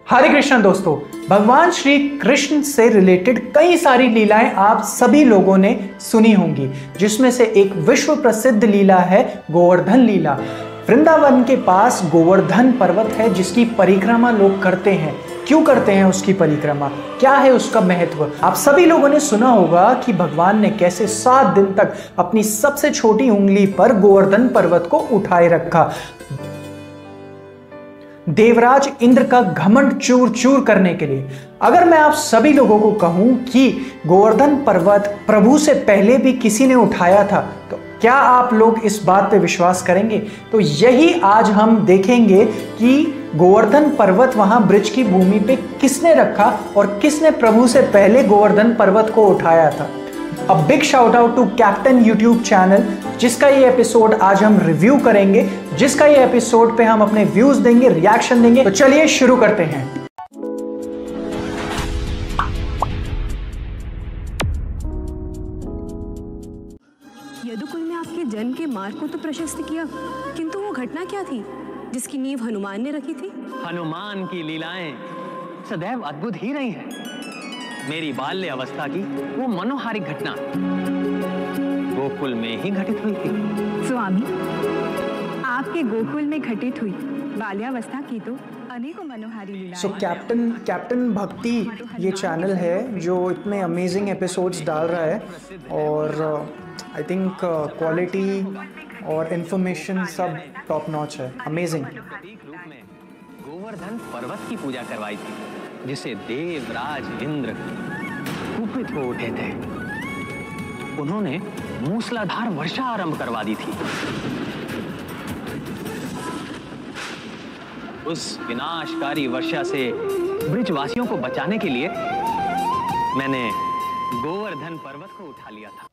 हरे कृष्ण दोस्तों, भगवान श्री कृष्ण से रिलेटेड कई सारी लीलाएं आप सभी लोगों ने सुनी होंगी, जिसमें से एक विश्व प्रसिद्ध लीला है गोवर्धन लीला। वृंदावन के पास गोवर्धन पर्वत है जिसकी परिक्रमा लोग करते हैं। क्यों करते हैं उसकी परिक्रमा, क्या है उसका महत्व? आप सभी लोगों ने सुना होगा कि भगवान ने कैसे 7 दिन तक अपनी सबसे छोटी उंगली पर गोवर्धन पर्वत को उठाए रखा, देवराज इंद्र का घमंड चूर चूर करने के लिए। अगर मैं आप सभी लोगों को कहूं कि गोवर्धन पर्वत प्रभु से पहले भी किसी ने उठाया था, तो क्या आप लोग इस बात पे विश्वास करेंगे? तो यही आज हम देखेंगे कि गोवर्धन पर्वत वहां ब्रिज की भूमि पे किसने रखा और किसने प्रभु से पहले गोवर्धन पर्वत को उठाया था। A big shout out to captain YouTube channel, जिसका ये एपिसोड आज हम रिव्यू करेंगे, जिसका ये एपिसोड पे हम अपने व्यूज देंगे, रिएक्शन देंगे। तो चलिए शुरू करते हैं। यदुकुल में आपके जन्म के मार्ग को तो प्रशस्त किया, किंतु वो घटना क्या थी जिसकी नींव हनुमान ने रखी थी? हनुमान की लीलाएं सदैव अद्भुत ही रही हैं। मेरी बाल्य अवस्था की वो मनोहारी घटना गोकुल में ही घटित हुई थी। स्वामी, आपके गोकुल में घटित हुई बाल्यावस्था की तो अनेकों मनोहारी लीलाएं। सो कैप्टन भक्ति ये चैनल है जो इतने अमेजिंग एपिसोड्स डाल रहा है, और आई थिंक क्वालिटी और इंफॉर्मेशन सब टॉप नॉच है, अमेजिंग। गोवर्धन पर्वत की पूजा करवाई थी, जिसे देवराज इंद्र कुपित हो उठे थे। उन्होंने मूसलाधार वर्षा आरंभ करवा दी थी। उस विनाशकारी वर्षा से ब्रिजवासियों को बचाने के लिए मैंने गोवर्धन पर्वत को उठा लिया था।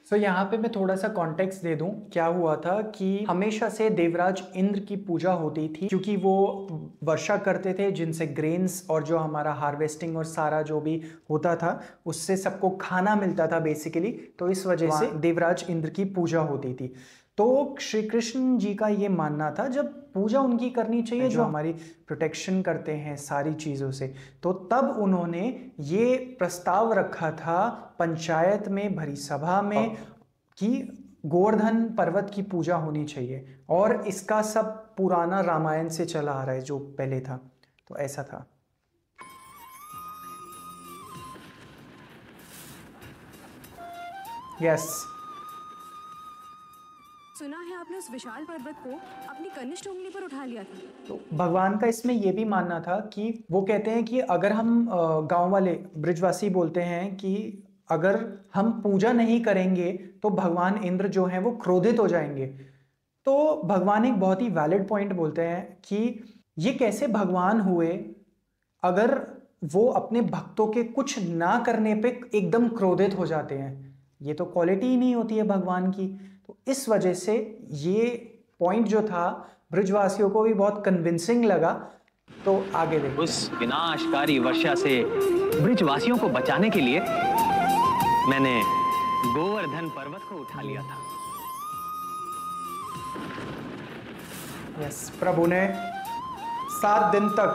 तो यहाँ पे मैं थोड़ा सा कॉन्टेक्स्ट दे दूं। क्या हुआ था कि हमेशा से देवराज इंद्र की पूजा होती थी, क्योंकि वो वर्षा करते थे जिनसे ग्रेन्स और जो हमारा हार्वेस्टिंग और सारा जो भी होता था उससे सबको खाना मिलता था बेसिकली। तो इस वजह से देवराज इंद्र की पूजा होती थी। तो श्री कृष्ण जी का ये मानना था जब पूजा उनकी करनी चाहिए जो हमारी प्रोटेक्शन करते हैं सारी चीज़ों से, तो तब उन्होंने ये प्रस्ताव रखा था पंचायत में, भरी सभा में, कि गोवर्धन पर्वत की पूजा होनी चाहिए। और इसका सब पुराना रामायण से चला आ रहा है जो पहले था। तो ऐसा था। यस, सुना है आपने उस विशाल पर्वत को अपनी कनिष्ठ उंगली पर उठा लिया था। तो भगवान का इसमें यह भी मानना था कि वो कहते हैं कि अगर हम गांव वाले ब्रिजवासी बोलते हैं कि अगर हम पूजा नहीं करेंगे तो भगवान इंद्र जो हैं वो क्रोधित हो जाएंगे। तो भगवान एक बहुत ही वैलिड पॉइंट बोलते हैं कि ये कैसे भगवान हुए अगर वो अपने भक्तों के कुछ ना करने पे एकदम क्रोधित हो जाते हैं। ये तो क्वालिटी ही नहीं होती है भगवान की। तो इस वजह से ये पॉइंट जो था ब्रिजवासियों को भी बहुत कन्विंसिंग लगा। तो आगे देखते हैं। उस विनाशकारी वर्षा से ब्रिजवासियों को बचाने के लिए मैंने गोवर्धन पर्वत को उठा लिया था। यस, प्रभु ने 7 दिन तक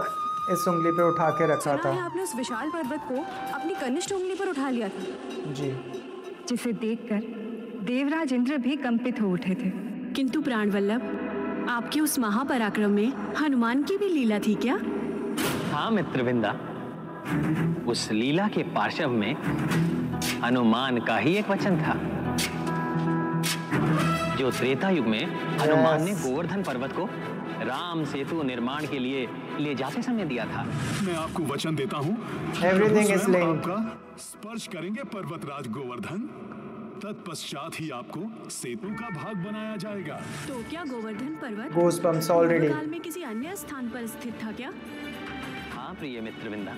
इस उंगली पे उठा के रखा सुना था। है आपने उस विशाल पर्वत को अपनी कनिष्ठ उंगली पर उठा लिया था। जी, जिसे देखकर देवराज इंद्र भी कंपित हो उठे थे। किंतु प्राणवल्लभ, आपके उस महापराक्रम में हनुमान की भी लीला थी क्या? हाँ मित्रविंदा, उस लीला के पार्श्व में हनुमान का ही एक वचन था, जो त्रेता युग में हनुमान ने गोवर्धन पर्वत को राम सेतु निर्माण के लिए ले जाते समय दिया था। मैं आपको वचन देता हूँ, एवरीथिंग इज लिंक्ड। आपका स्पर्श करेंगे पर्वतराज गोवर्धन, तत्पश्चात ही आपको सेतु का भाग बनाया जाएगा। तो क्या गोवर्धन पर्वत Goosebumps already। काल में किसी अन्य स्थान पर स्थित था क्या? हाँ प्रिय मित्रविंदा,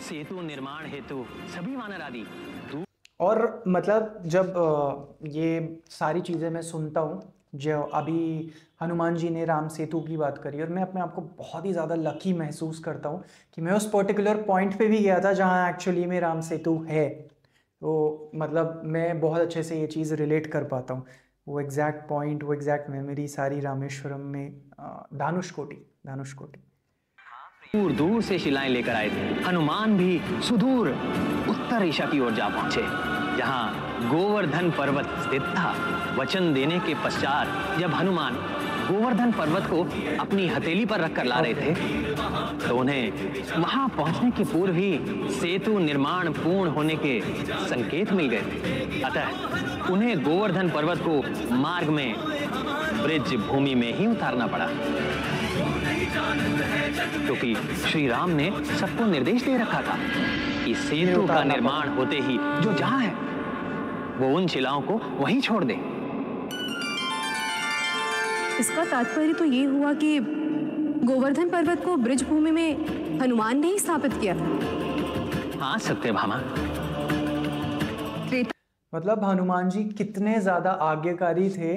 सेतु निर्माण हेतु सभी वानर आदि और मतलब जब ये सारी चीज़ें मैं सुनता हूँ, जो अभी हनुमान जी ने राम सेतु की बात करी, और मैं अपने आप को बहुत ही ज़्यादा लकी महसूस करता हूँ कि मैं उस पर्टिकुलर पॉइंट पे भी गया था जहाँ एक्चुअली में राम सेतु है। तो मतलब मैं बहुत अच्छे से ये चीज़ रिलेट कर पाता हूँ। वो एग्जैक्ट पॉइंट, वो एग्जैक्ट मेमोरी सारी रामेश्वरम में, धानुषकोटी। दूर दूर से शिलाएं लेकर आए थे। हनुमान भी सुदूर उत्तर दिशा की ओर जा पहुंचे, जहां गोवर्धन पर्वत स्थित था। वचन देने के पश्चात जब हनुमान गोवर्धन पर्वत को अपनी हथेली पर रखकर ला रहे थे, तो उन्हें वहां पहुंचने के पूर्व ही सेतु निर्माण पूर्ण होने के संकेत मिल गए थे। अतः उन्हें गोवर्धन पर्वत को मार्ग में ब्रिज भूमि में ही उतारना पड़ा, क्योंकि श्री राम ने सबको निर्देश दे रखा था कि सेतु का निर्माण होते ही जो जहां है वो उन शिलाओं को वहीं छोड़ दे। इसका तात्पर्य तो ये हुआ कि गोवर्धन पर्वत को ब्रिज भूमि में हनुमान ने ही स्थापित किया। हाँ सत्यभामा। मतलब हनुमान जी कितने ज्यादा आज्ञाकारी थे,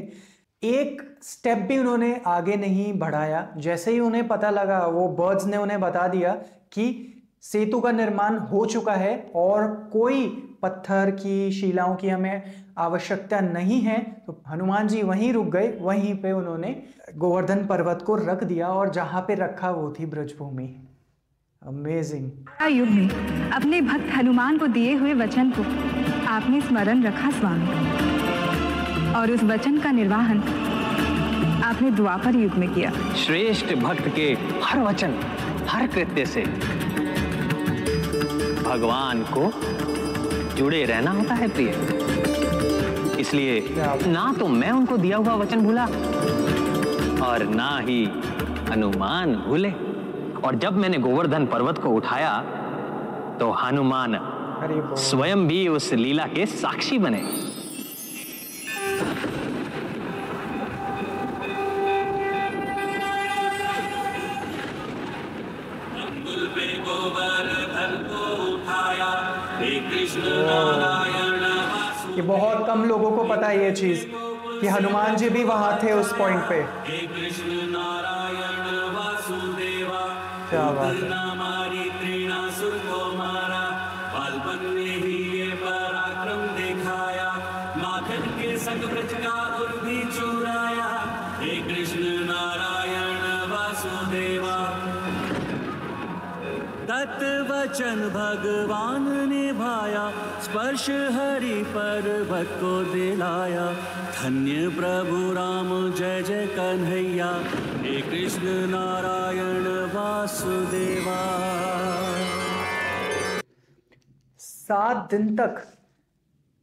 एक स्टेप भी उन्होंने आगे नहीं बढ़ाया। जैसे ही उन्हें पता लगा, वो बर्ड्स ने उन्हें बता दिया कि सेतु का निर्माण हो चुका है और कोई पत्थर की शिलाओं की हमें आवश्यकता नहीं है, तो हनुमान जी वहीं रुक गए। वहीं पे उन्होंने गोवर्धन पर्वत को रख दिया और जहां पे रखा वो थी ब्रजभूमि। अमेजिंग। युग में अपने भक्त हनुमान को दिए हुए वचन को आपने स्मरण रखा स्वामी, और उस वचन का निर्वाहन आपने द्वापर युग में किया। श्रेष्ठ भक्त के हर वचन, हर कृत्य से भगवान को जुड़े रहना होता है प्रिय। इसलिए ना तो मैं उनको दिया हुआ वचन भूला और ना ही हनुमान भूले। और जब मैंने गोवर्धन पर्वत को उठाया तो हनुमान स्वयं भी उस लीला के साक्षी बने। ये बहुत कम लोगों को पता है ये चीज कि हनुमान जी भी वहां थे उस पॉइंट पे। क्या बात है। वचन भगवान ने भाया, स्पर्श हरि पर्वत को दिलाया। धन्य प्रभु राम जय जय कन्हैया, हे कृष्ण नारायण वासुदेवा। 7 दिन तक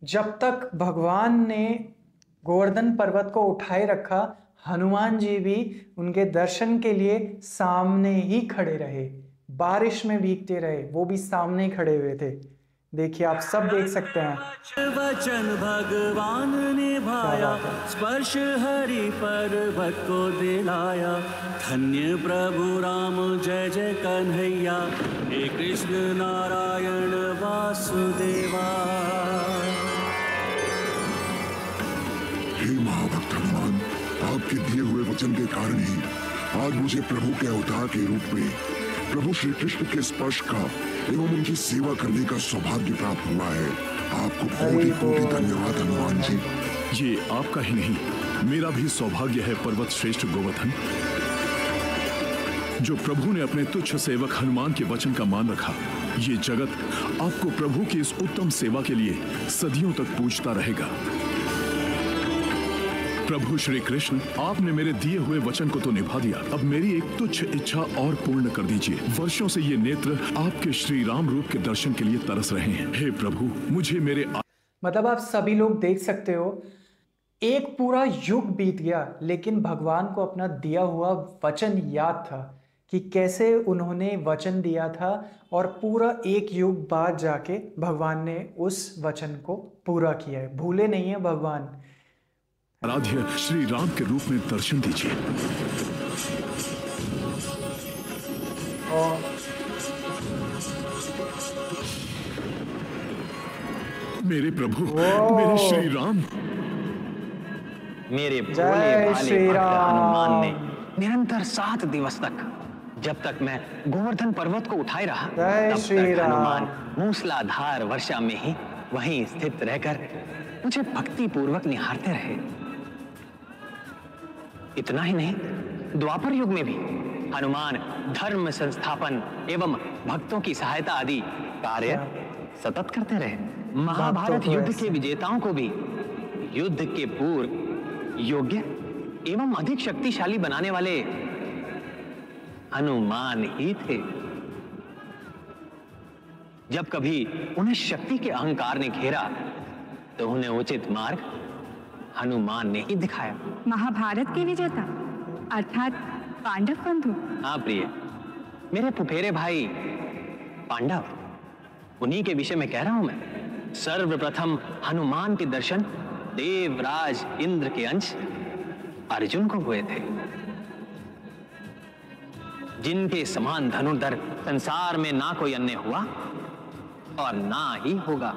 जब तक भगवान ने गोवर्धन पर्वत को उठाए रखा, हनुमान जी भी उनके दर्शन के लिए सामने ही खड़े रहे। बारिश में भीगते रहे, वो भी सामने ही खड़े हुए थे। देखिए, आप सब देख सकते हैं। वचन भगवान ने भाया, स्पर्श हरि पर्वत को दिलाया। धन्य प्रभु राम जय जय कन्हैया, हे कृष्ण नारायण वासुदेवा। हे महाभक्त हनुमान, आपके दिए हुए वचन के कारण ही आज मुझे प्रभु के अवतार के रूप में प्रभु श्री कृष्ण के स्पर्श का एवं उनकी सेवा करने का सौभाग्य प्राप्त हुआ है। आपको कोटि कोटि धन्यवाद हनुमान जी। ये आपका ही नहीं, मेरा भी सौभाग्य है पर्वत श्रेष्ठ गोवर्धन, जो प्रभु ने अपने तुच्छ सेवक हनुमान के वचन का मान रखा। ये जगत आपको प्रभु की इस उत्तम सेवा के लिए सदियों तक पूजता रहेगा। प्रभु श्री कृष्ण, आपने मेरे दिए हुए वचन को तो निभा दिया, अब मेरी एक तुच्छ इच्छा और पूर्ण कर दीजिए। वर्षों से ये नेत्र आपके श्री राम रूप के दर्शन के लिए तरस रहे हैं। हे प्रभु, मुझे मेरे मतलब आप सभी लोग देख सकते हो, एक पूरा युग बीत गया, लेकिन भगवान को अपना दिया हुआ वचन याद था कि कैसे उन्होंने वचन दिया था, और पूरा एक युग बाद जाके भगवान ने उस वचन को पूरा किया है। भूले नहीं है भगवान। आराध्य श्री राम के रूप में दर्शन दीजिए। मेरे प्रभु, मेरे श्री राम। मेरे भोले भाले भक्त हनुमान ने निरंतर 7 दिवस तक, जब तक मैं गोवर्धन पर्वत को उठाए रहा, तब तक हनुमान मूसलाधार वर्षा में ही वहीं स्थित रहकर मुझे भक्ति पूर्वक निहारते रहे। इतना ही नहीं, द्वापर युग में भी हनुमान धर्म संस्थापन एवं भक्तों की सहायता आदि कार्य सतत करते रहे। महाभारत युद्ध के विजेताओं को भी युद्ध के पूर्व योग्य एवं अधिक शक्तिशाली बनाने वाले हनुमान ही थे। जब कभी उन्हें शक्ति के अहंकार ने घेरा तो उन्हें उचित मार्ग हनुमान ने ही दिखाया। महाभारत के विजेता अर्थात पांडव बंधु। हाँ प्रिय, मेरे फुफेरे भाई पांडव, उन्हीं के विषय में कह रहा हूं मैं। सर्वप्रथम हनुमान के दर्शन देवराज इंद्र के अंश अर्जुन को हुए थे, जिनके समान धनुर्धर संसार में ना कोई अन्य हुआ और ना ही होगा।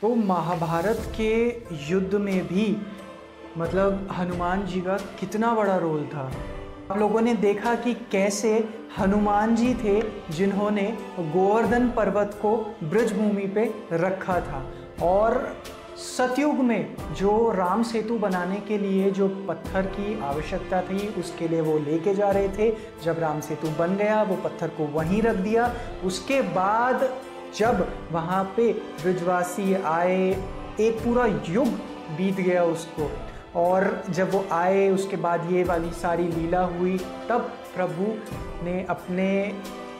तो महाभारत के युद्ध में भी मतलब हनुमान जी का कितना बड़ा रोल था। आप लोगों ने देखा कि कैसे हनुमान जी थे जिन्होंने गोवर्धन पर्वत को ब्रजभूमि पे रखा था, और सतयुग में जो राम सेतु बनाने के लिए जो पत्थर की आवश्यकता थी उसके लिए वो लेके जा रहे थे। जब राम सेतु बन गया वो पत्थर को वहीं रख दिया। उसके बाद जब वहाँ पे ब्रजवासी आए, एक पूरा युग बीत गया उसको, और जब वो आए उसके बाद ये वाली सारी लीला हुई, तब प्रभु ने अपने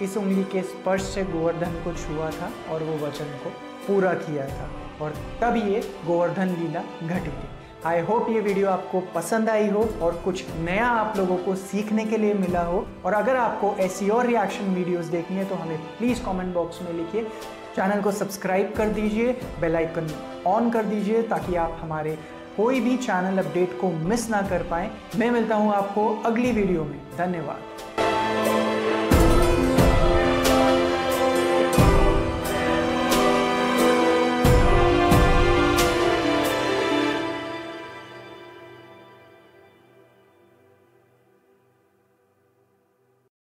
इस उंगली के स्पर्श से गोवर्धन को छुआ था और वो वचन को पूरा किया था, और तब ये गोवर्धन लीला घटी थी। आई होप ये वीडियो आपको पसंद आई हो और कुछ नया आप लोगों को सीखने के लिए मिला हो। और अगर आपको ऐसी और रिएक्शन वीडियोस देखनी है तो हमें प्लीज़ कमेंट बॉक्स में लिखिए। चैनल को सब्सक्राइब कर दीजिए, बेल आइकन ऑन कर दीजिए ताकि आप हमारे कोई भी चैनल अपडेट को मिस ना कर पाएँ। मैं मिलता हूँ आपको अगली वीडियो में। धन्यवाद।